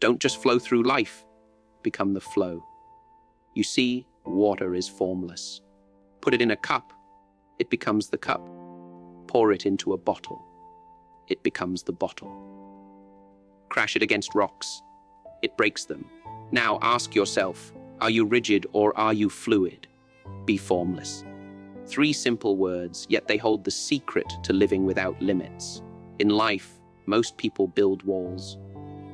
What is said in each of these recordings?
Don't just flow through life, become the flow. You see, water is formless. Put it in a cup, it becomes the cup. Pour it into a bottle, it becomes the bottle. Crash it against rocks, it breaks them. Now ask yourself, are you rigid or are you fluid? Be formless. 3 simple words, yet they hold the secret to living without limits. In life, most people build walls.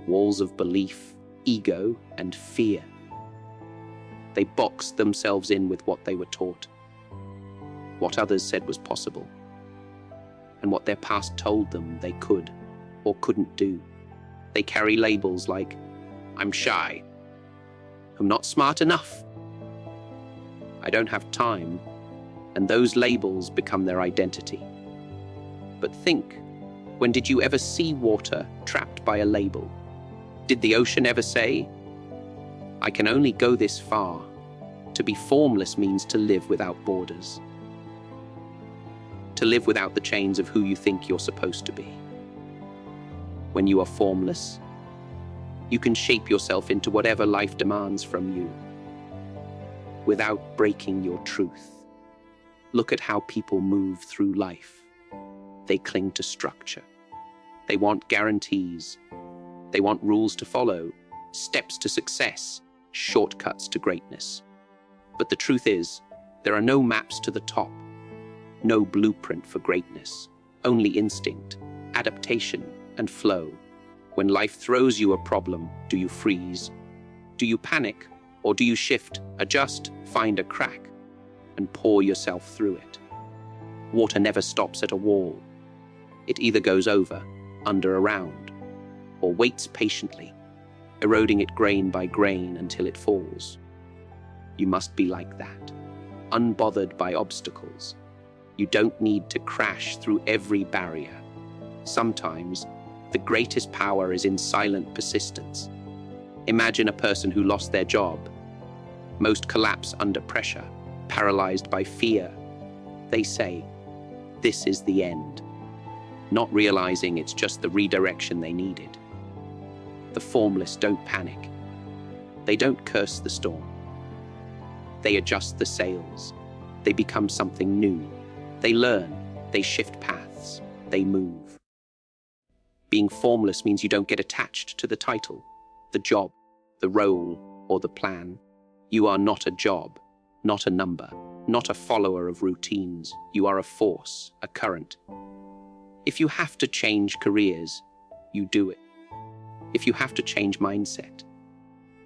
Walls of belief, ego, and fear. They box themselves in with what they were taught, what others said was possible, and what their past told them they could or couldn't do. They carry labels like, I'm shy, I'm not smart enough, I don't have time, and those labels become their identity. But think, when did you ever see water trapped by a label? Did the ocean ever say, I can only go this far? To be formless means to live without borders. To live without the chains of who you think you're supposed to be. When you are formless, you can shape yourself into whatever life demands from you, without breaking your truth. Look at how people move through life. They cling to structure. They want guarantees. They want rules to follow, steps to success, shortcuts to greatness. But the truth is, there are no maps to the top, no blueprint for greatness, only instinct, adaptation, and flow. When life throws you a problem, do you freeze? Do you panic? Or do you shift, adjust, find a crack, and pour yourself through it? Water never stops at a wall. It either goes over, under, around, or waits patiently, eroding it grain by grain until it falls. You must be like that, unbothered by obstacles. You don't need to crash through every barrier. Sometimes, the greatest power is in silent persistence. Imagine a person who lost their job. Most collapse under pressure, paralyzed by fear. They say, this is the end, not realizing it's just the redirection they needed. The formless don't panic. They don't curse the storm. They adjust the sails. They become something new. They learn. They shift paths. They move. Being formless means you don't get attached to the title, the job, the role, or the plan. You are not a job, not a number, not a follower of routines. You are a force, a current. If you have to change careers, you do it. If you have to change mindset,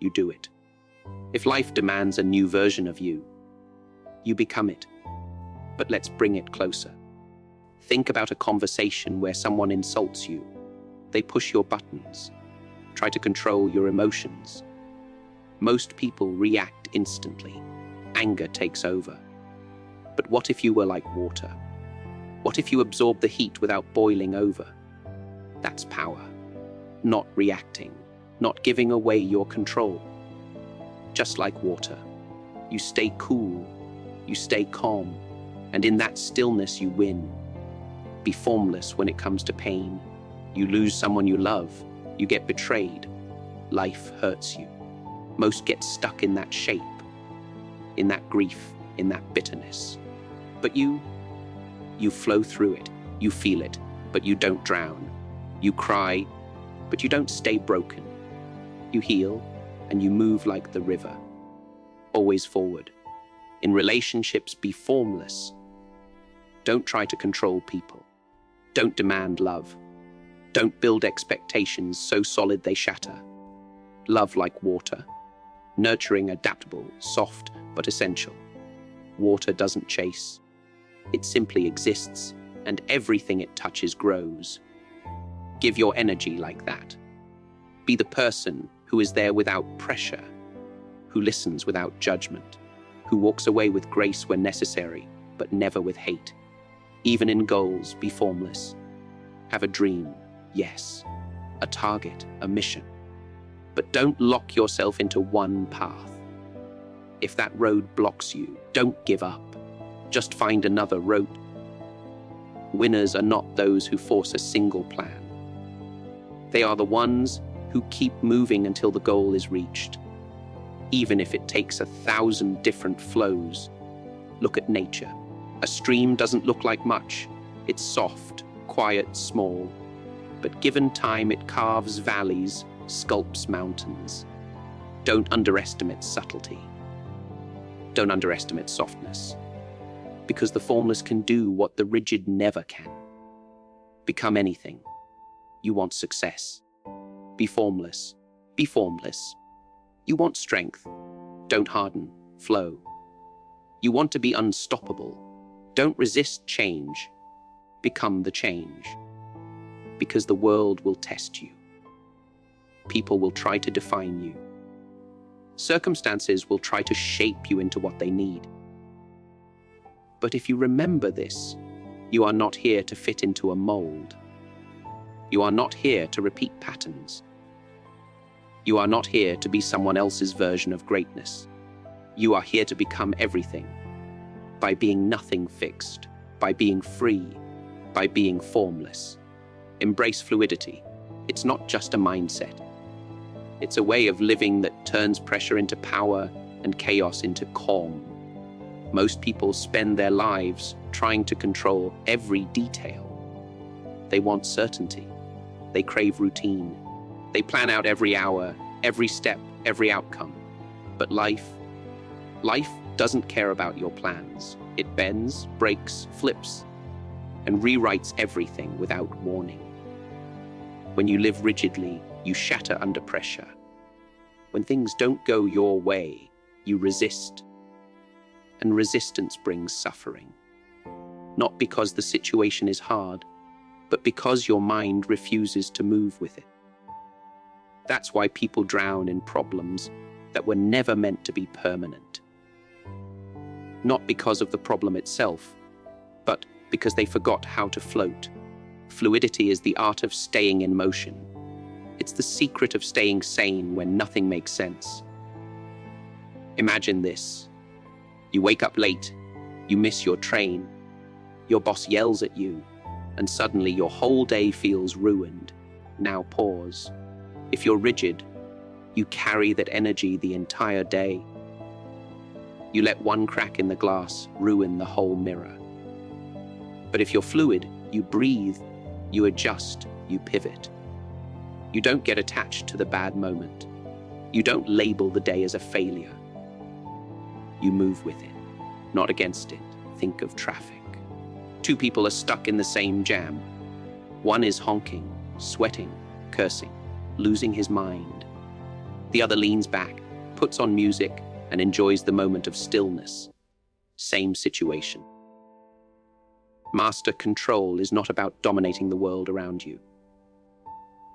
you do it. If life demands a new version of you, you become it. But let's bring it closer. Think about a conversation where someone insults you. They push your buttons, try to control your emotions. Most people react instantly. Anger takes over. But what if you were like water? What if you absorbed the heat without boiling over? That's power. Not reacting, not giving away your control. Just like water, you stay cool, you stay calm, and in that stillness you win. Be formless when it comes to pain. You lose someone you love, you get betrayed, life hurts you. Most get stuck in that shape, in that grief, in that bitterness. But you flow through it, you feel it, but you don't drown. You cry, but you don't stay broken. You heal, and you move like the river, always forward. In relationships, be formless. Don't try to control people. Don't demand love. Don't build expectations so solid they shatter. Love like water, nurturing, adaptable, soft, but essential. Water doesn't chase. It simply exists, and everything it touches grows. Give your energy like that. Be the person who is there without pressure, who listens without judgment, who walks away with grace when necessary, but never with hate. Even in goals, be formless. Have a dream, yes, a target, a mission. But don't lock yourself into one path. If that road blocks you, don't give up. Just find another road. Winners are not those who force a single plan. They are the ones who keep moving until the goal is reached. Even if it takes 1,000 different flows. Look at nature. A stream doesn't look like much. It's soft, quiet, small. But given time, it carves valleys, sculpts mountains. Don't underestimate subtlety. Don't underestimate softness. Because the formless can do what the rigid never can. Become anything. You want success. Be formless. Be formless. You want strength. Don't harden. Flow. You want to be unstoppable. Don't resist change. Become the change. Because the world will test you. People will try to define you. Circumstances will try to shape you into what they need. But if you remember this, you are not here to fit into a mold. You are not here to repeat patterns. You are not here to be someone else's version of greatness. You are here to become everything. By being nothing fixed, by being free, by being formless. Embrace fluidity. It's not just a mindset. It's a way of living that turns pressure into power and chaos into calm. Most people spend their lives trying to control every detail. They want certainty. They crave routine. They plan out every hour, every step, every outcome. But life doesn't care about your plans. It bends, breaks, flips, and rewrites everything without warning. When you live rigidly, you shatter under pressure. When things don't go your way, you resist. And resistance brings suffering. Not because the situation is hard, but because your mind refuses to move with it. That's why people drown in problems that were never meant to be permanent. Not because of the problem itself, but because they forgot how to float. Fluidity is the art of staying in motion. It's the secret of staying sane when nothing makes sense. Imagine this. You wake up late, you miss your train, your boss yells at you, and suddenly your whole day feels ruined. Now pause. If you're rigid, you carry that energy the entire day. You let one crack in the glass ruin the whole mirror. But if you're fluid, you breathe, you adjust, you pivot. You don't get attached to the bad moment. You don't label the day as a failure. You move with it, not against it. Think of traffic. Two people are stuck in the same jam. One is honking, sweating, cursing, losing his mind. The other leans back, puts on music, and enjoys the moment of stillness. Same situation. Master control is not about dominating the world around you.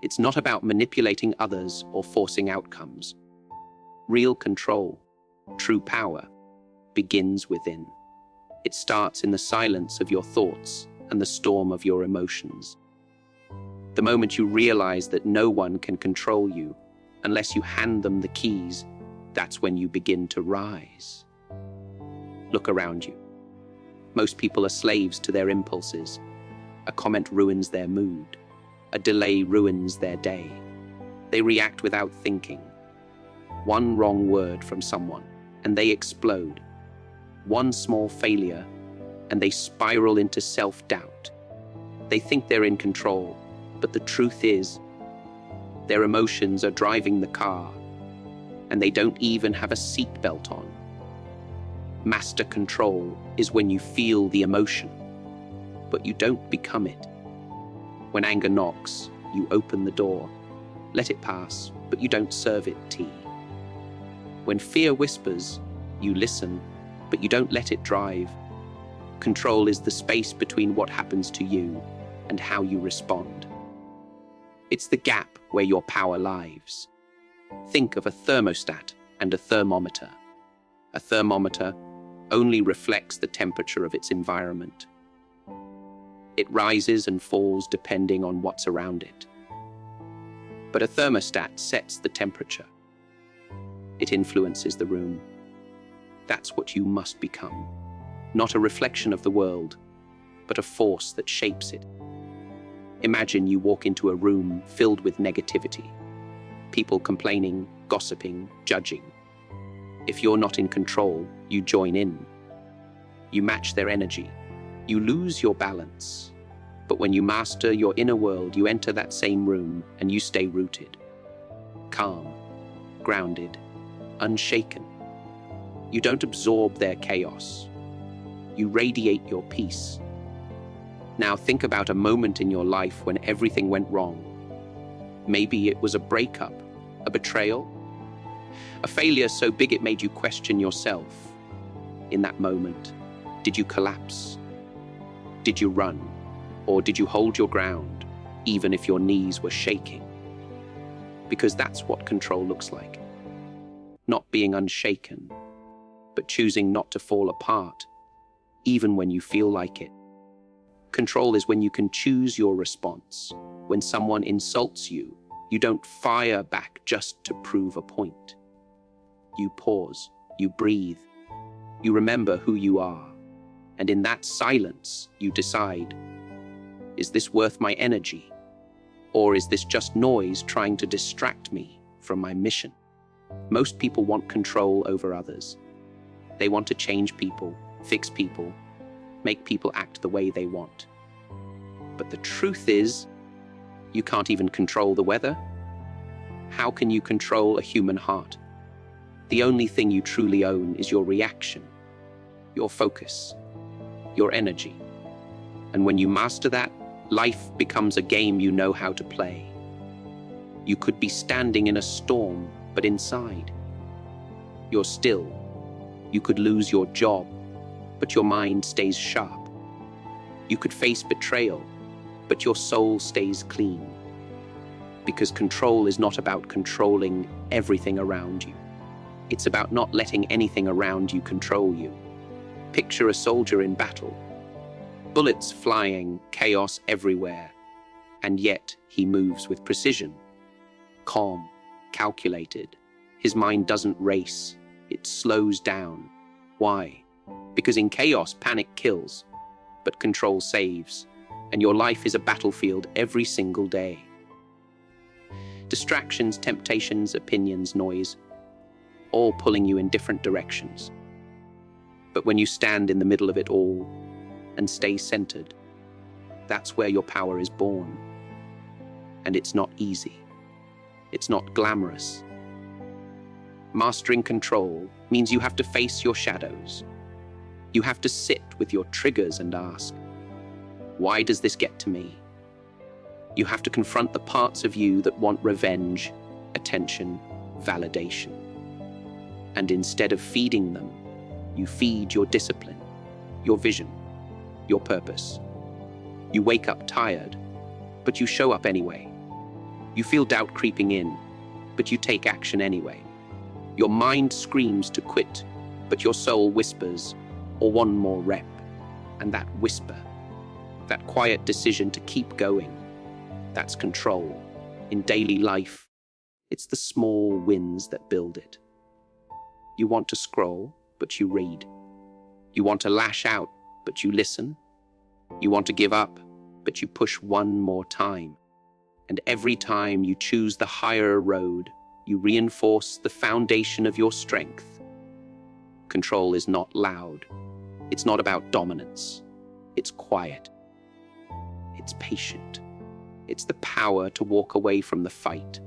It's not about manipulating others or forcing outcomes. Real control, true power, begins within. It starts in the silence of your thoughts and the storm of your emotions. The moment you realize that no one can control you unless you hand them the keys, that's when you begin to rise. Look around you. Most people are slaves to their impulses. A comment ruins their mood. A delay ruins their day. They react without thinking. One wrong word from someone, and they explode. One small failure, and they spiral into self-doubt. They think they're in control, but the truth is, their emotions are driving the car, and they don't even have a seatbelt on. Master control is when you feel the emotion, but you don't become it. When anger knocks, you open the door, let it pass, but you don't serve it tea. When fear whispers, you listen, but you don't let it drive. Control is the space between what happens to you and how you respond. It's the gap where your power lives. Think of a thermostat and a thermometer. A thermometer only reflects the temperature of its environment. It rises and falls depending on what's around it. But a thermostat sets the temperature. It influences the room. That's what you must become. Not a reflection of the world, but a force that shapes it. Imagine you walk into a room filled with negativity. People complaining, gossiping, judging. If you're not in control, you join in. You match their energy. You lose your balance. But when you master your inner world, you enter that same room and you stay rooted, calm, grounded, unshaken. You don't absorb their chaos. You radiate your peace. Now think about a moment in your life when everything went wrong. Maybe it was a breakup, a betrayal, a failure so big it made you question yourself. In that moment, did you collapse? Did you run? Or did you hold your ground, even if your knees were shaking? Because that's what control looks like. Not being unshaken, but choosing not to fall apart, even when you feel like it. Control is when you can choose your response. When someone insults you, you don't fire back just to prove a point. You pause, you breathe, you remember who you are. And in that silence, you decide, is this worth my energy? Or is this just noise trying to distract me from my mission? Most people want control over others. They want to change people, fix people, make people act the way they want. But the truth is, you can't even control the weather. How can you control a human heart? The only thing you truly own is your reaction, your focus, your energy. And when you master that, life becomes a game you know how to play. You could be standing in a storm, but inside, you're still. You could lose your job, but your mind stays sharp. You could face betrayal, but your soul stays clean. Because control is not about controlling everything around you. It's about not letting anything around you control you. Picture a soldier in battle. Bullets flying, chaos everywhere. And yet he moves with precision. Calm, calculated. His mind doesn't race. It slows down. Why? Because in chaos, panic kills, but control saves. And your life is a battlefield every single day. Distractions, temptations, opinions, noise, all pulling you in different directions. But when you stand in the middle of it all and stay centered, that's where your power is born. And it's not easy. It's not glamorous. Mastering control means you have to face your shadows. You have to sit with your triggers and ask, why does this get to me? You have to confront the parts of you that want revenge, attention, validation. And instead of feeding them, you feed your discipline, your vision, your purpose. You wake up tired, but you show up anyway. You feel doubt creeping in, but you take action anyway. Your mind screams to quit, but your soul whispers, or one more rep. And that whisper, that quiet decision to keep going, that's control. In daily life, it's the small wins that build it. You want to scroll, but you read. You want to lash out, but you listen. You want to give up, but you push one more time. And every time you choose the higher road, you reinforce the foundation of your strength. Control is not loud. It's not about dominance. It's quiet. It's patient. It's the power to walk away from the fight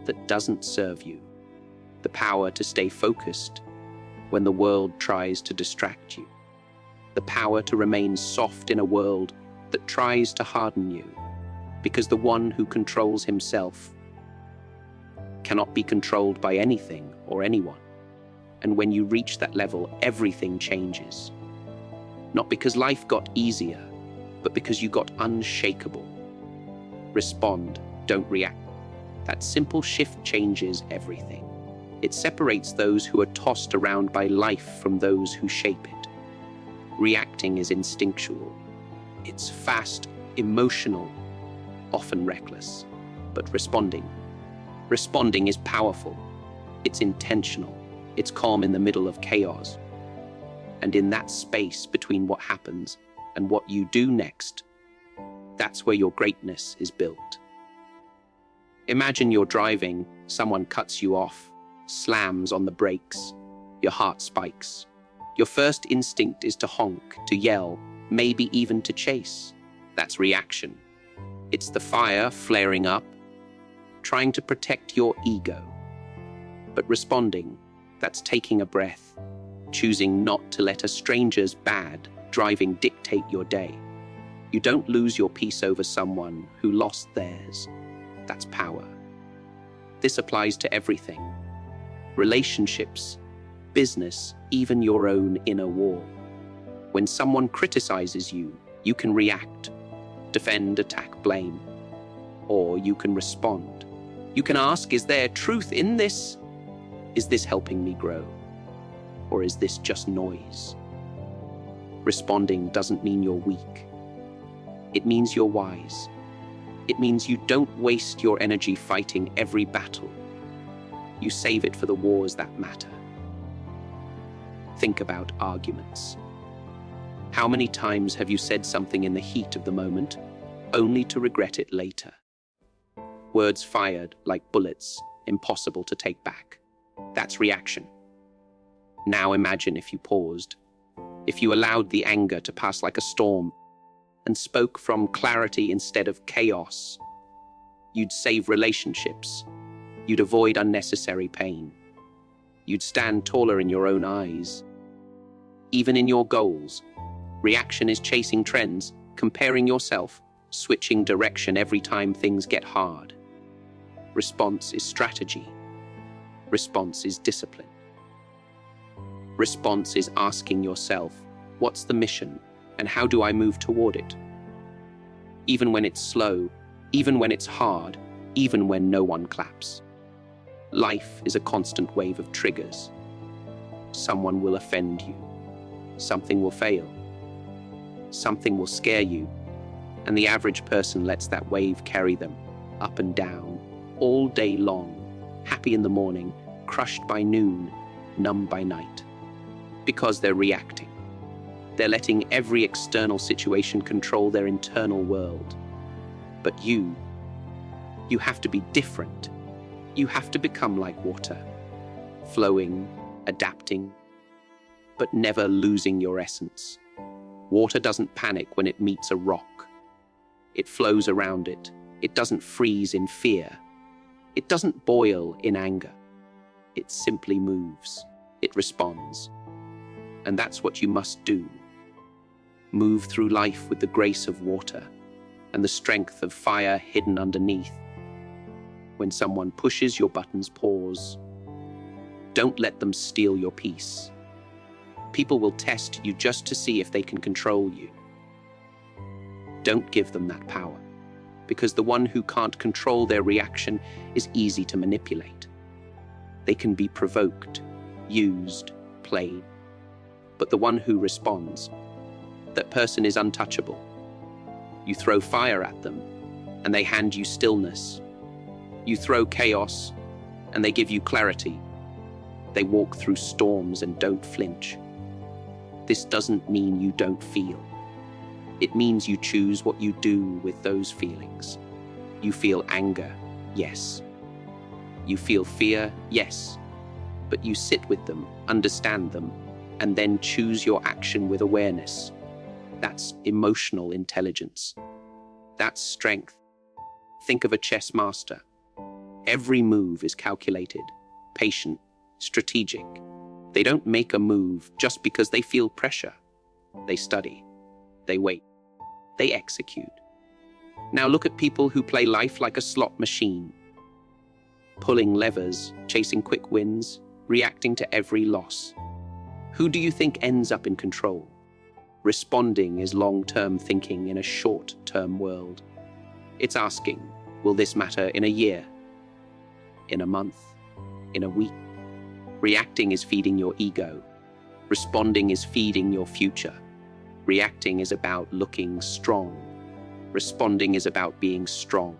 that doesn't serve you. The power to stay focused when the world tries to distract you. The power to remain soft in a world that tries to harden you. Because the one who controls himself cannot be controlled by anything or anyone. And when you reach that level, everything changes. Not because life got easier, but because you got unshakable. Respond, don't react. That simple shift changes everything. It separates those who are tossed around by life from those who shape it. Reacting is instinctual. It's fast, emotional, often reckless. But responding is powerful. It's intentional. It's calm in the middle of chaos. And in that space between what happens and what you do next, that's where your greatness is built. Imagine you're driving Someone cuts you off, slams on the brakes, your heart spikes. Your first instinct is to honk, to yell, maybe even to chase. That's reaction. It's the fire flaring up, trying to protect your ego. But responding, that's taking a breath, choosing not to let a stranger's bad driving dictate your day. You don't lose your peace over someone who lost theirs. That's power. This applies to everything. Relationships, business, even your own inner war. When someone criticizes you, you can react, defend, attack, blame. Or you can respond. You can ask, is there truth in this? Is this helping me grow? Or is this just noise? Responding doesn't mean you're weak. It means you're wise. It means you don't waste your energy fighting every battle. You save it for the wars that matter. Think about arguments. How many times have you said something in the heat of the moment, only to regret it later? Words fired like bullets, impossible to take back. That's reaction. Now imagine if you paused, if you allowed the anger to pass like a storm and spoke from clarity instead of chaos. You'd save relationships. You'd avoid unnecessary pain. You'd stand taller in your own eyes. Even in your goals, reaction is chasing trends, comparing yourself, switching direction every time things get hard. Response is strategy. Response is discipline. Response is asking yourself, what's the mission and how do I move toward it? Even when it's slow, even when it's hard, even when no one claps. Life is a constant wave of triggers. Someone will offend you. Something will fail. Something will scare you. And the average person lets that wave carry them up and down all day long, happy in the morning, crushed by noon, numb by night. Because they're reacting. They're letting every external situation control their internal world. But you have to be different. You have to become like water, flowing, adapting, but never losing your essence. Water doesn't panic when it meets a rock. It flows around it. It doesn't freeze in fear. It doesn't boil in anger. It simply moves. It responds. And that's what you must do. Move through life with the grace of water and the strength of fire hidden underneath. When someone pushes your buttons, pause. Don't let them steal your peace. People will test you just to see if they can control you. Don't give them that power, because the one who can't control their reaction is easy to manipulate. They can be provoked, used, played. But the one who responds, that person is untouchable. You throw fire at them, and they hand you stillness. You throw chaos, and they give you clarity. They walk through storms and don't flinch. This doesn't mean you don't feel. It means you choose what you do with those feelings. You feel anger, yes. You feel fear, yes. But you sit with them, understand them, and then choose your action with awareness. That's emotional intelligence. That's strength. Think of a chess master. Every move is calculated, patient, strategic. They don't make a move just because they feel pressure. They study. They wait. They execute. Now look at people who play life like a slot machine. Pulling levers, chasing quick wins, reacting to every loss. Who do you think ends up in control? Responding is long-term thinking in a short-term world. It's asking, will this matter in a year? In a month? In a week? Reacting is feeding your ego. Responding is feeding your future. Reacting is about looking strong. Responding is about being strong.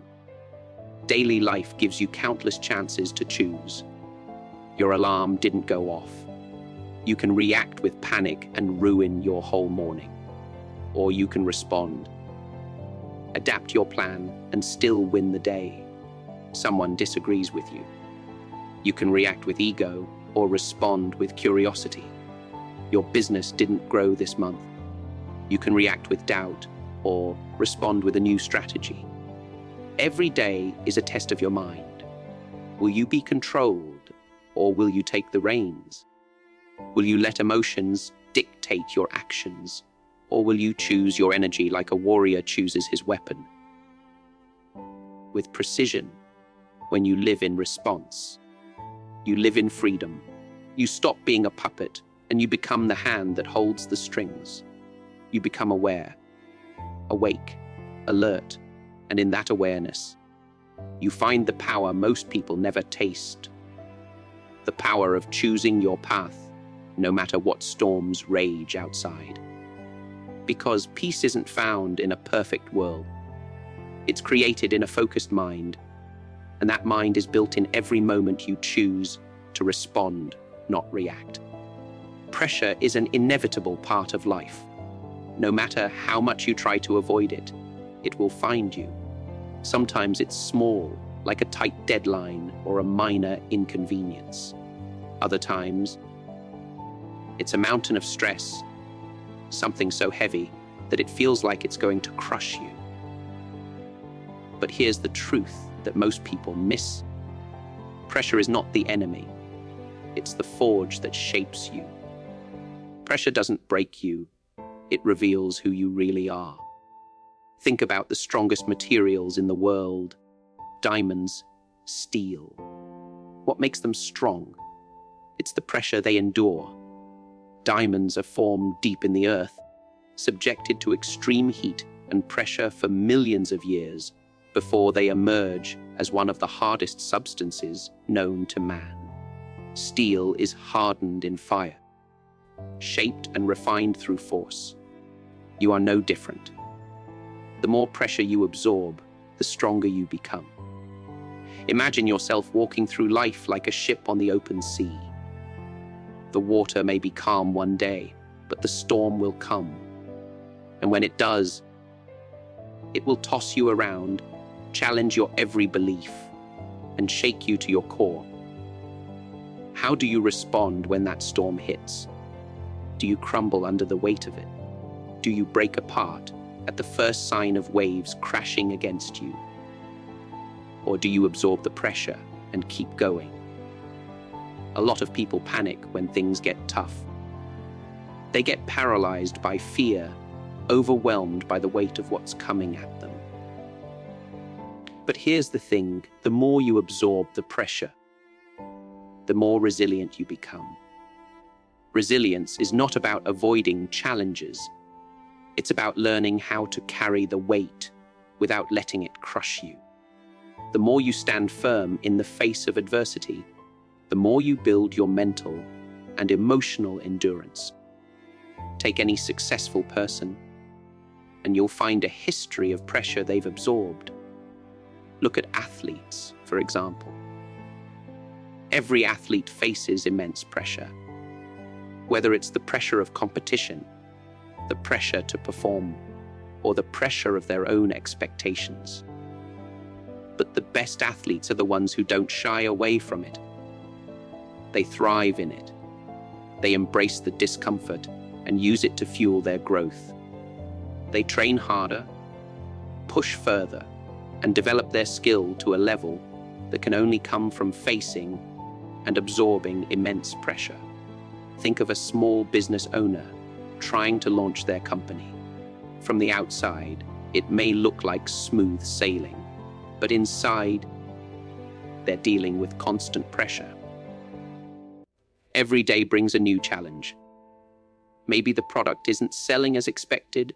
Daily life gives you countless chances to choose. Your alarm didn't go off. You can react with panic and ruin your whole morning. Or you can respond. Adapt your plan and still win the day. Someone disagrees with you. You can react with ego or respond with curiosity. Your business didn't grow this month. You can react with doubt or respond with a new strategy. Every day is a test of your mind. Will you be controlled or will you take the reins? Will you let emotions dictate your actions or will you choose your energy like a warrior chooses his weapon? With precision, when you live in response, you live in freedom. You stop being a puppet and you become the hand that holds the strings. You become aware, awake, alert, and in that awareness, you find the power most people never taste. The power of choosing your path, no matter what storms rage outside. Because peace isn't found in a perfect world. It's created in a focused mind, and that mind is built in every moment you choose to respond, not react. Pressure is an inevitable part of life. No matter how much you try to avoid it, it will find you. Sometimes it's small, like a tight deadline or a minor inconvenience. Other times, it's a mountain of stress, something so heavy that it feels like it's going to crush you. But here's the truth that most people miss. Pressure is not the enemy. It's the forge that shapes you. Pressure doesn't break you. It reveals who you really are. Think about the strongest materials in the world: diamonds, steel. What makes them strong? It's the pressure they endure. Diamonds are formed deep in the earth, subjected to extreme heat and pressure for millions of years before they emerge as one of the hardest substances known to man. Steel is hardened in fire, shaped and refined through force. You are no different. The more pressure you absorb, the stronger you become. Imagine yourself walking through life like a ship on the open sea. The water may be calm one day, but the storm will come. And when it does, it will toss you around, challenge your every belief, and shake you to your core. How do you respond when that storm hits? Do you crumble under the weight of it? Do you break apart at the first sign of waves crashing against you? Or do you absorb the pressure and keep going? A lot of people panic when things get tough. They get paralyzed by fear, overwhelmed by the weight of what's coming at them. But here's the thing: the more you absorb the pressure, the more resilient you become. Resilience is not about avoiding challenges. It's about learning how to carry the weight without letting it crush you. The more you stand firm in the face of adversity, the more you build your mental and emotional endurance. Take any successful person, and you'll find a history of pressure they've absorbed. Look at athletes, for example. Every athlete faces immense pressure. Whether it's the pressure of competition, the pressure to perform, or the pressure of their own expectations. But the best athletes are the ones who don't shy away from it. They thrive in it. They embrace the discomfort and use it to fuel their growth. They train harder, push further, and develop their skill to a level that can only come from facing and absorbing immense pressure. Think of a small business owner trying to launch their company. From the outside, it may look like smooth sailing, but inside, they're dealing with constant pressure. Every day brings a new challenge. Maybe the product isn't selling as expected,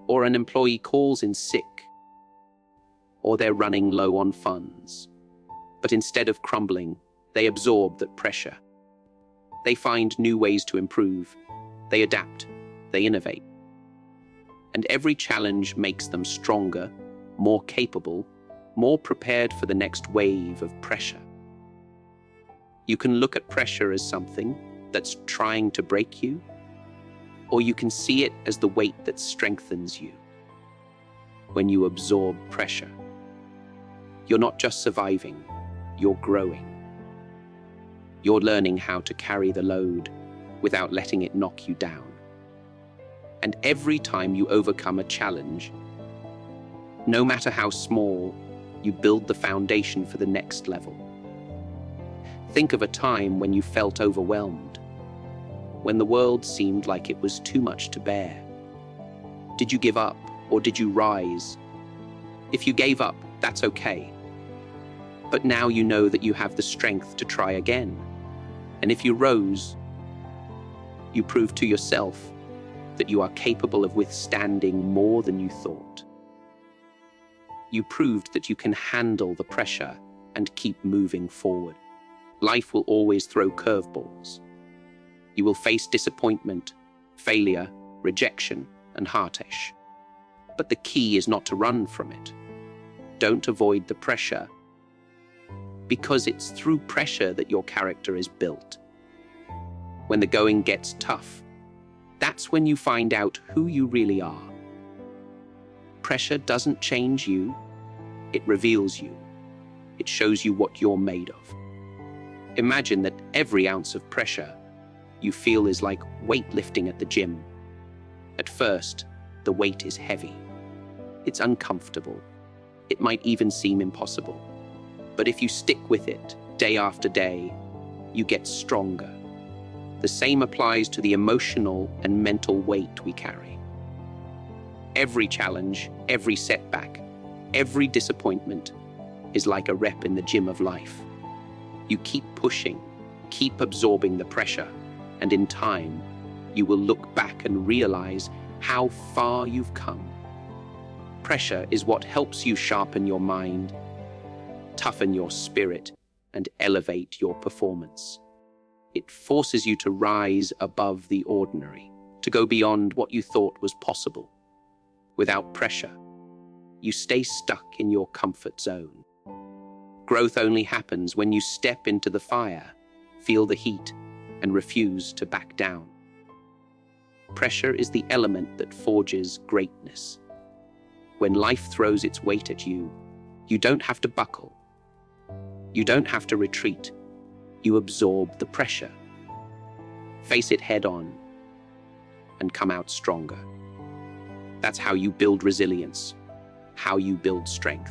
or an employee calls in sick, or they're running low on funds. But instead of crumbling, they absorb that pressure. They find new ways to improve. They adapt. They innovate. And every challenge makes them stronger, more capable, more prepared for the next wave of pressure. You can look at pressure as something that's trying to break you, or you can see it as the weight that strengthens you. When you absorb pressure, you're not just surviving, you're growing. You're learning how to carry the load without letting it knock you down. And every time you overcome a challenge, no matter how small, you build the foundation for the next level. Think of a time when you felt overwhelmed, when the world seemed like it was too much to bear. Did you give up or did you rise? If you gave up, that's okay. But now you know that you have the strength to try again. And if you rose, you proved to yourself that you are capable of withstanding more than you thought. You proved that you can handle the pressure and keep moving forward. Life will always throw curveballs. You will face disappointment, failure, rejection, and heartache. But the key is not to run from it. Don't avoid the pressure, because it's through pressure that your character is built. When the going gets tough, that's when you find out who you really are. Pressure doesn't change you, it reveals you. It shows you what you're made of. Imagine that every ounce of pressure you feel is like weightlifting at the gym. At first, the weight is heavy. It's uncomfortable. It might even seem impossible. But if you stick with it day after day, you get stronger. The same applies to the emotional and mental weight we carry. Every challenge, every setback, every disappointment is like a rep in the gym of life. You keep pushing, keep absorbing the pressure, and in time, you will look back and realize how far you've come. Pressure is what helps you sharpen your mind, toughen your spirit, and elevate your performance. It forces you to rise above the ordinary, to go beyond what you thought was possible. Without pressure, you stay stuck in your comfort zone. Growth only happens when you step into the fire, feel the heat, and refuse to back down. Pressure is the element that forges greatness. When life throws its weight at you, you don't have to buckle. You don't have to retreat. You absorb the pressure. Face it head on and come out stronger. That's how you build resilience, how you build strength.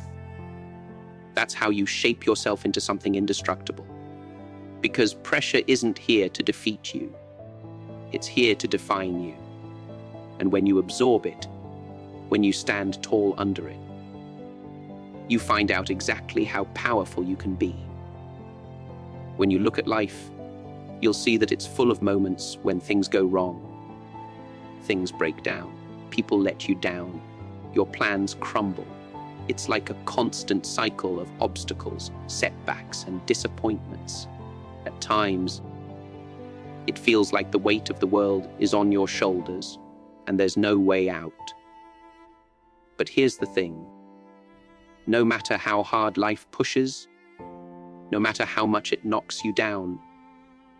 That's how you shape yourself into something indestructible. Because pressure isn't here to defeat you. It's here to define you. And when you absorb it, when you stand tall under it, you find out exactly how powerful you can be. When you look at life, you'll see that it's full of moments when things go wrong. Things break down, people let you down, your plans crumble. It's like a constant cycle of obstacles, setbacks, and disappointments. At times, it feels like the weight of the world is on your shoulders and there's no way out. But here's the thing. No matter how hard life pushes, no matter how much it knocks you down,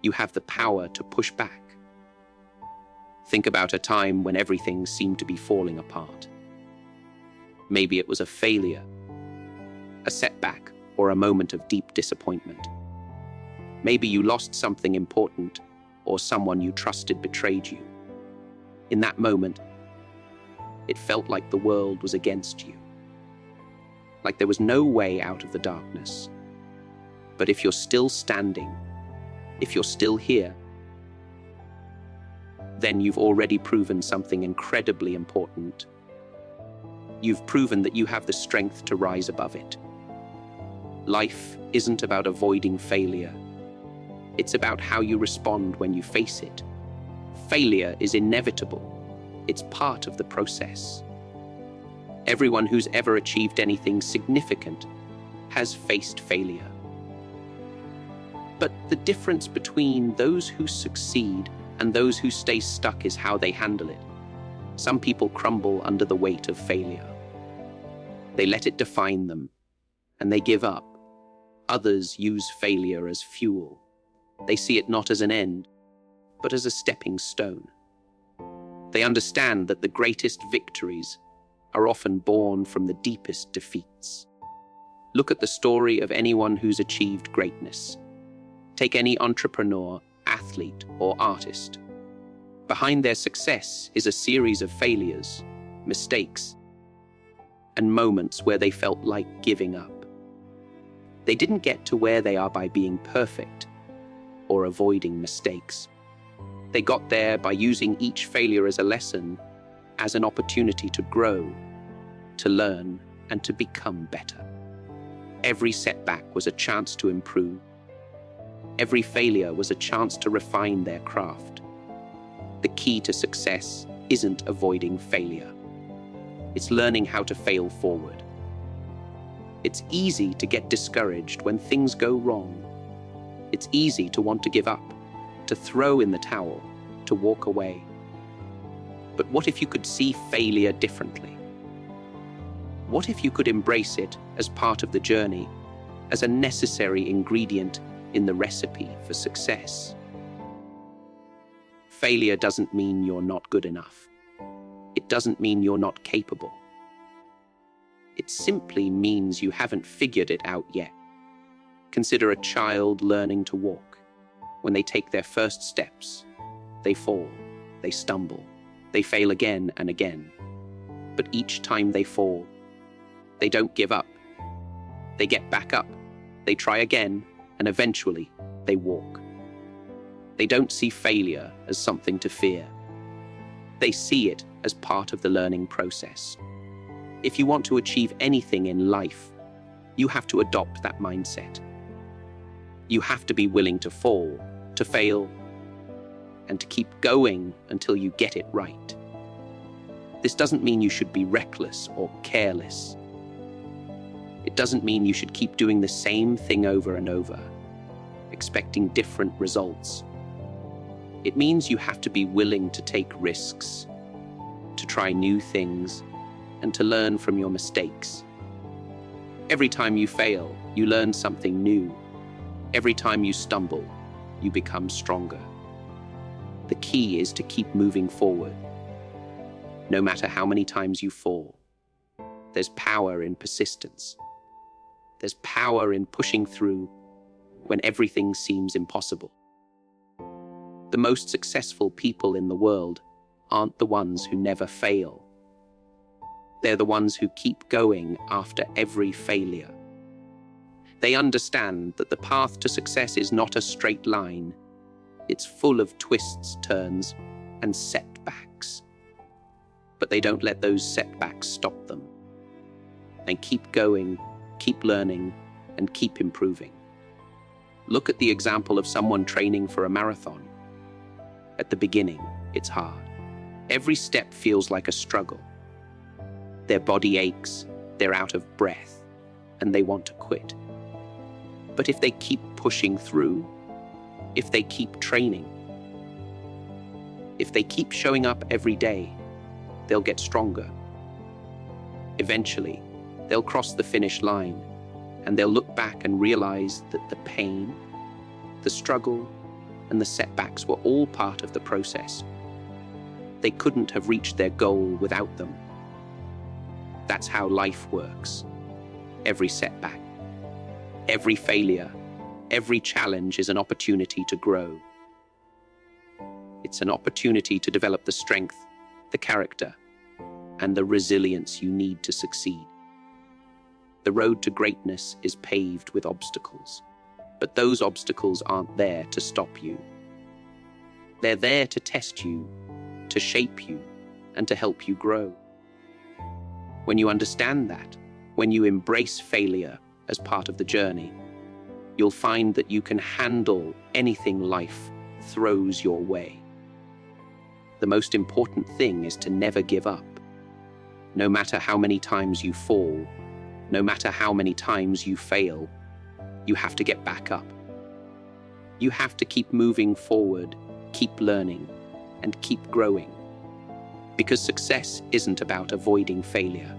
you have the power to push back. Think about a time when everything seemed to be falling apart. Maybe it was a failure, a setback, or a moment of deep disappointment. Maybe you lost something important, or someone you trusted betrayed you. In that moment, it felt like the world was against you, like there was no way out of the darkness. But if you're still standing, if you're still here, then you've already proven something incredibly important. You've proven that you have the strength to rise above it. Life isn't about avoiding failure. It's about how you respond when you face it. Failure is inevitable. It's part of the process. Everyone who's ever achieved anything significant has faced failure. But the difference between those who succeed and those who stay stuck is how they handle it. Some people crumble under the weight of failure. They let it define them, and they give up. Others use failure as fuel. They see it not as an end, but as a stepping stone. They understand that the greatest victories are often born from the deepest defeats. Look at the story of anyone who's achieved greatness. Take any entrepreneur, athlete, or artist. Behind their success is a series of failures, mistakes, and moments where they felt like giving up. They didn't get to where they are by being perfect or avoiding mistakes. They got there by using each failure as a lesson, as an opportunity to grow, to learn, and to become better. Every setback was a chance to improve. Every failure was a chance to refine their craft. The key to success isn't avoiding failure. It's learning how to fail forward. It's easy to get discouraged when things go wrong. It's easy to want to give up, to throw in the towel, to walk away. But what if you could see failure differently? What if you could embrace it as part of the journey, as a necessary ingredient in the recipe for success? Failure doesn't mean you're not good enough. It doesn't mean you're not capable. It simply means you haven't figured it out yet. Consider a child learning to walk. When they take their first steps, they fall, they stumble, they fail again and again. But each time they fall, they don't give up. They get back up, they try again, and eventually they walk. They don't see failure as something to fear. They see it as part of the learning process. If you want to achieve anything in life, you have to adopt that mindset. You have to be willing to fall, to fail, and to keep going until you get it right. This doesn't mean you should be reckless or careless. It doesn't mean you should keep doing the same thing over and over, expecting different results. It means you have to be willing to take risks, to try new things, and to learn from your mistakes. Every time you fail, you learn something new. Every time you stumble, you become stronger. The key is to keep moving forward. No matter how many times you fall, there's power in persistence. There's power in pushing through when everything seems impossible. The most successful people in the world aren't the ones who never fail. They're the ones who keep going after every failure. They understand that the path to success is not a straight line. It's full of twists, turns, and setbacks. But they don't let those setbacks stop them. They keep going, keep learning, and keep improving. Look at the example of someone training for a marathon. At the beginning, it's hard. Every step feels like a struggle. Their body aches, they're out of breath, and they want to quit. But if they keep pushing through, if they keep training, if they keep showing up every day, they'll get stronger. Eventually, they'll cross the finish line, and they'll look back and realize that the pain, the struggle, and the setbacks were all part of the process. They couldn't have reached their goal without them. That's how life works. Every setback, every failure, every challenge is an opportunity to grow. It's an opportunity to develop the strength, the character, and the resilience you need to succeed. The road to greatness is paved with obstacles, but those obstacles aren't there to stop you. They're there to test you, to shape you, and to help you grow. When you understand that, when you embrace failure as part of the journey, you'll find that you can handle anything life throws your way. The most important thing is to never give up. No matter how many times you fall, no matter how many times you fail, you have to get back up. You have to keep moving forward, keep learning, and keep growing. Because success isn't about avoiding failure.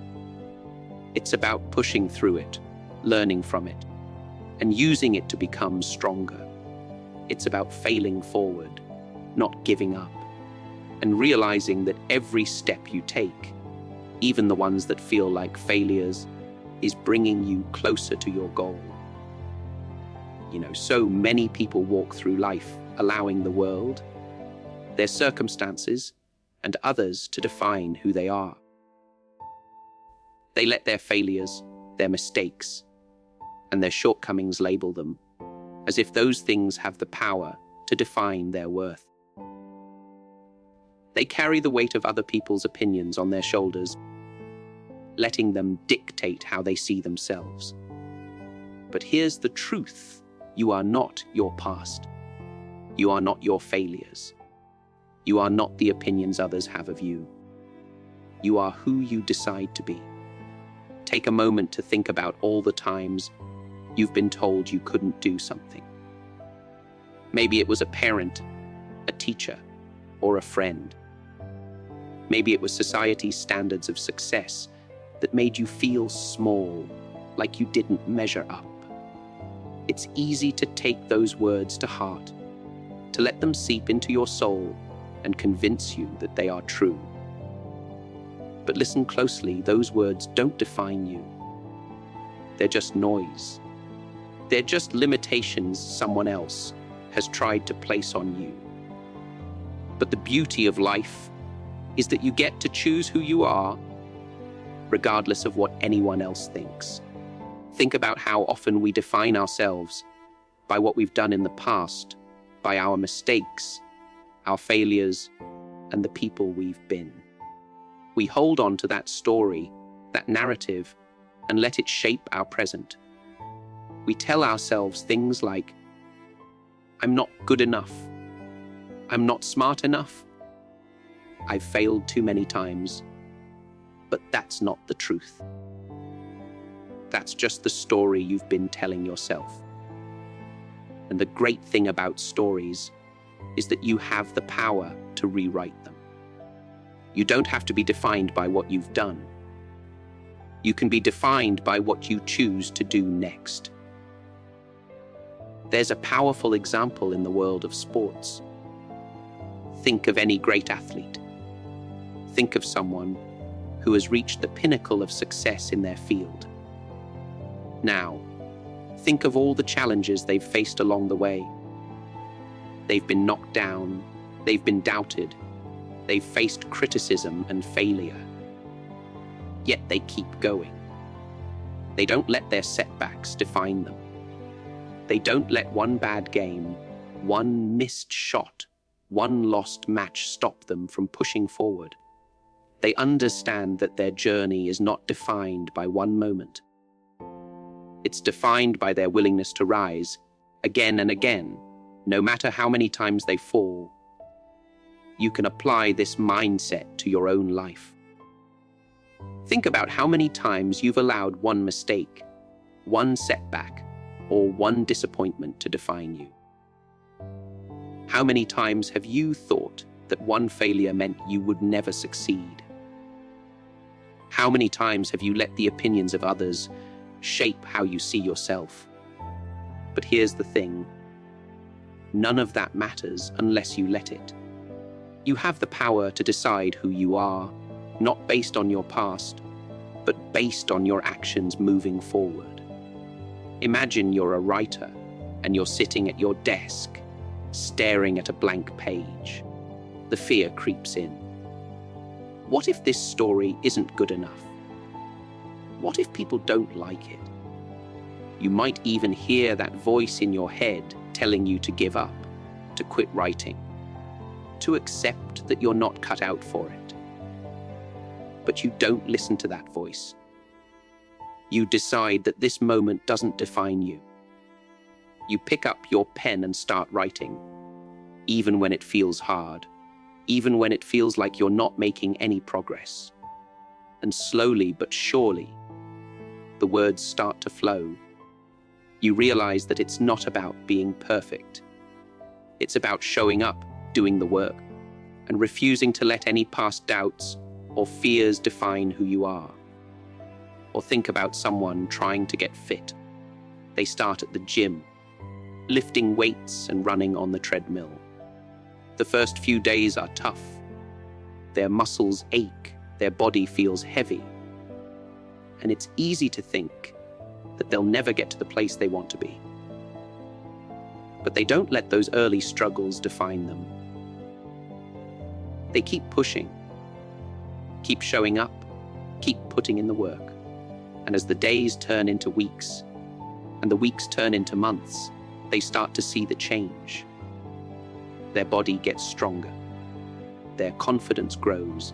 It's about pushing through it, learning from it, and using it to become stronger. It's about failing forward, not giving up, and realizing that every step you take, even the ones that feel like failures, is bringing you closer to your goal. So many people walk through life allowing the world, their circumstances, and others to define who they are. They let their failures, their mistakes, and their shortcomings label them, as if those things have the power to define their worth. They carry the weight of other people's opinions on their shoulders, letting them dictate how they see themselves. But here's the truth: you are not your past. You are not your failures. You are not the opinions others have of you. You are who you decide to be. Take a moment to think about all the times you've been told you couldn't do something. Maybe it was a parent, a teacher, or a friend. Maybe it was society's standards of success that made you feel small, like you didn't measure up. It's easy to take those words to heart, to let them seep into your soul and convince you that they are true. But listen closely, those words don't define you. They're just noise. They're just limitations someone else has tried to place on you. But the beauty of life is that you get to choose who you are, regardless of what anyone else thinks. Think about how often we define ourselves by what we've done in the past, by our mistakes, our failures, and the people we've been. We hold on to that story, that narrative, and let it shape our present. We tell ourselves things like, "I'm not good enough. I'm not smart enough. I've failed too many times." But that's not the truth. That's just the story you've been telling yourself. And the great thing about stories is that you have the power to rewrite them. You don't have to be defined by what you've done. You can be defined by what you choose to do next. There's a powerful example in the world of sports. Think of any great athlete. Think of someone who has reached the pinnacle of success in their field. Now, think of all the challenges they've faced along the way. They've been knocked down, they've been doubted, they've faced criticism and failure. Yet they keep going. They don't let their setbacks define them. They don't let one bad game, one missed shot, one lost match stop them from pushing forward. They understand that their journey is not defined by one moment. It's defined by their willingness to rise again and again, no matter how many times they fall. You can apply this mindset to your own life. Think about how many times you've allowed one mistake, one setback, or one disappointment to define you. How many times have you thought that one failure meant you would never succeed? How many times have you let the opinions of others shape how you see yourself? But here's the thing. None of that matters unless you let it. You have the power to decide who you are, not based on your past, but based on your actions moving forward. Imagine you're a writer and you're sitting at your desk, staring at a blank page. The fear creeps in. What if this story isn't good enough? What if people don't like it? You might even hear that voice in your head telling you to give up, to quit writing, to accept that you're not cut out for it. But you don't listen to that voice. You decide that this moment doesn't define you. You pick up your pen and start writing, even when it feels hard, even when it feels like you're not making any progress. And slowly but surely, the words start to flow. You realize that it's not about being perfect. It's about showing up, doing the work, and refusing to let any past doubts or fears define who you are. Or think about someone trying to get fit. They start at the gym, lifting weights and running on the treadmill. The first few days are tough. Their muscles ache, their body feels heavy. And it's easy to think that they'll never get to the place they want to be. But they don't let those early struggles define them. They keep pushing, keep showing up, keep putting in the work. And as the days turn into weeks, and the weeks turn into months, they start to see the change. Their body gets stronger, their confidence grows,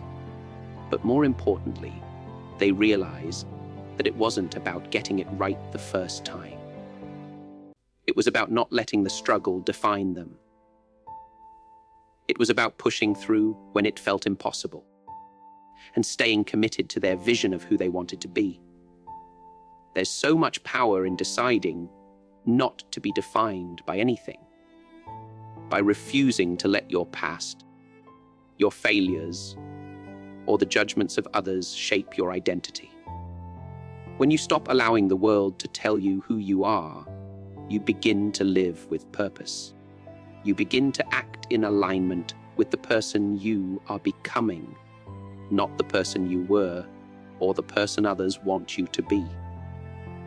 but more importantly, they realize that it wasn't about getting it right the first time. It was about not letting the struggle define them. It was about pushing through when it felt impossible, and staying committed to their vision of who they wanted to be. There's so much power in deciding not to be defined by anything, by refusing to let your past, your failures, or the judgments of others shape your identity. When you stop allowing the world to tell you who you are, you begin to live with purpose. You begin to act in alignment with the person you are becoming, not the person you were or the person others want you to be.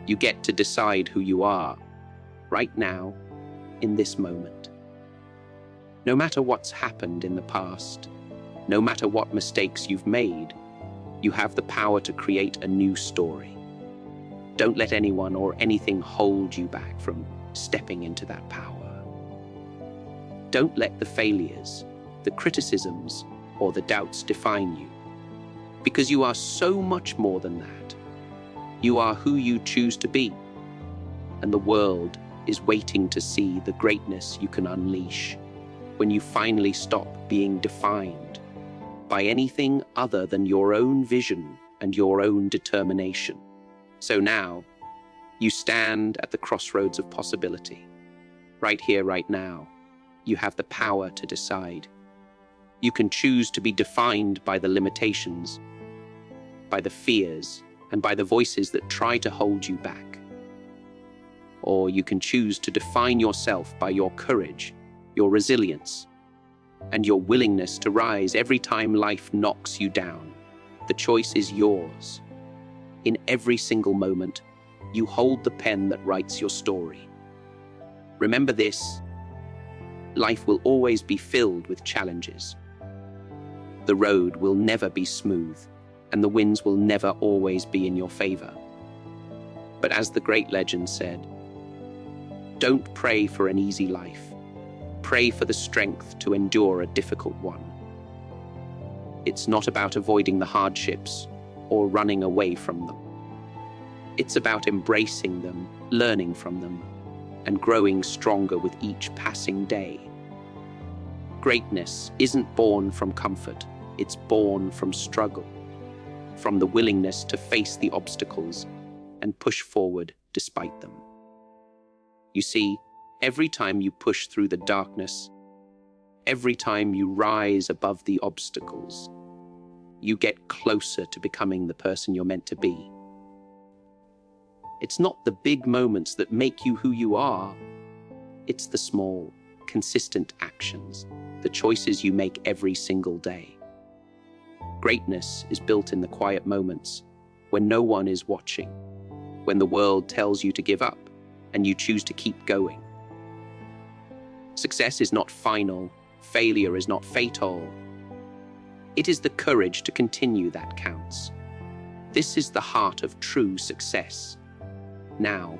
You get to decide who you are, right now, in this moment. No matter what's happened in the past, no matter what mistakes you've made, you have the power to create a new story. Don't let anyone or anything hold you back from stepping into that power. Don't let the failures, the criticisms, or the doubts define you, because you are so much more than that. You are who you choose to be, and the world is waiting to see the greatness you can unleash when you finally stop being defined by anything other than your own vision and your own determination. So now, you stand at the crossroads of possibility. Right here, right now, you have the power to decide. You can choose to be defined by the limitations, by the fears, and by the voices that try to hold you back. Or you can choose to define yourself by your courage, your resilience, and your willingness to rise every time life knocks you down. The choice is yours. In every single moment, you hold the pen that writes your story. Remember this: life will always be filled with challenges. The road will never be smooth, and the winds will never always be in your favor. But as the great legend said, don't pray for an easy life. Pray for the strength to endure a difficult one. It's not about avoiding the hardships or running away from them. It's about embracing them, learning from them, and growing stronger with each passing day. Greatness isn't born from comfort, it's born from struggle, from the willingness to face the obstacles and push forward despite them. You see, every time you push through the darkness, every time you rise above the obstacles, you get closer to becoming the person you're meant to be. It's not the big moments that make you who you are. It's the small, consistent actions, the choices you make every single day. Greatness is built in the quiet moments, when no one is watching, when the world tells you to give up and you choose to keep going. Success is not final, failure is not fatal. It is the courage to continue that counts. This is the heart of true success. Now,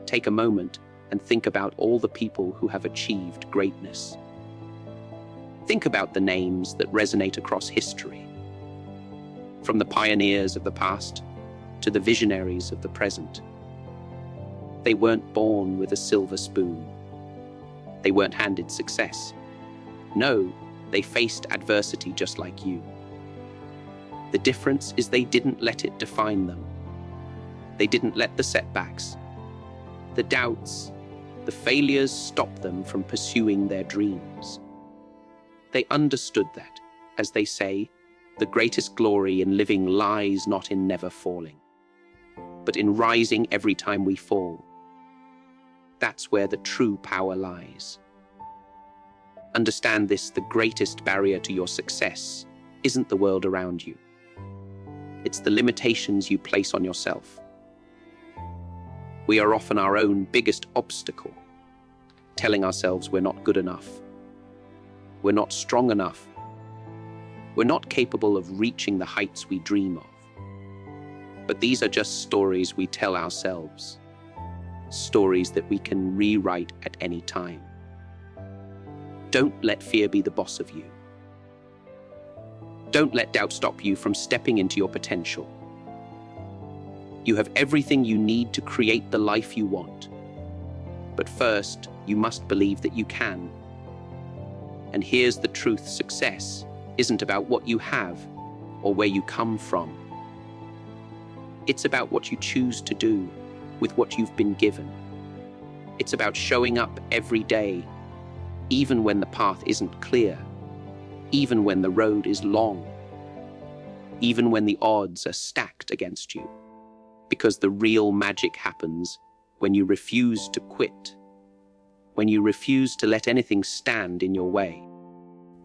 take a moment and think about all the people who have achieved greatness. Think about the names that resonate across history, from the pioneers of the past to the visionaries of the present. They weren't born with a silver spoon. They weren't handed success. No, they faced adversity just like you. The difference is they didn't let it define them. They didn't let the setbacks, the doubts, the failures stop them from pursuing their dreams. They understood that, as they say, the greatest glory in living lies not in never falling, but in rising every time we fall. That's where the true power lies. Understand this: the greatest barrier to your success isn't the world around you. It's the limitations you place on yourself. We are often our own biggest obstacle. telling ourselves we're not good enough, we're not strong enough, we're not capable of reaching the heights we dream of. But these are just stories we tell ourselves, stories that we can rewrite at any time. Don't let fear be the boss of you. Don't let doubt stop you from stepping into your potential. You have everything you need to create the life you want. But first, you must believe that you can. And here's the truth: success isn't about what you have or where you come from. It's about what you choose to do with what you've been given. It's about showing up every day, even when the path isn't clear, even when the road is long, even when the odds are stacked against you. Because the real magic happens when you refuse to quit, when you refuse to let anything stand in your way,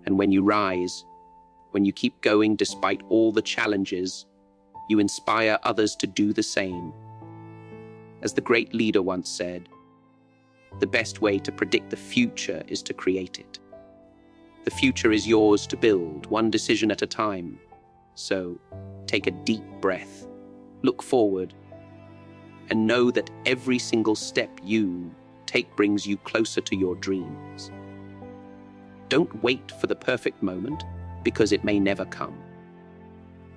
and when you rise, when you keep going despite all the challenges, you inspire others to do the same. As the great leader once said, the best way to predict the future is to create it. The future is yours to build, one decision at a time. So take a deep breath, look forward, and know that every single step you take brings you closer to your dreams. Don't wait for the perfect moment, because it may never come.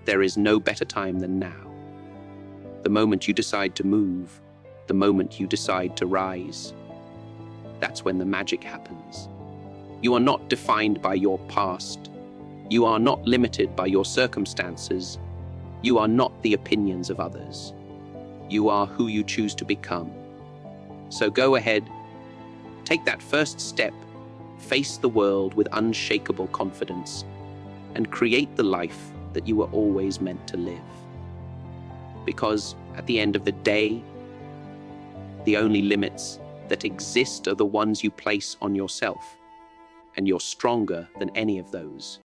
There is no better time than now. The moment you decide to move, the moment you decide to rise, that's when the magic happens. You are not defined by your past. You are not limited by your circumstances. You are not the opinions of others. You are who you choose to become. So go ahead, take that first step, face the world with unshakable confidence, and create the life that you were always meant to live. Because at the end of the day, the only limits that exist are the ones you place on yourself, and you're stronger than any of those.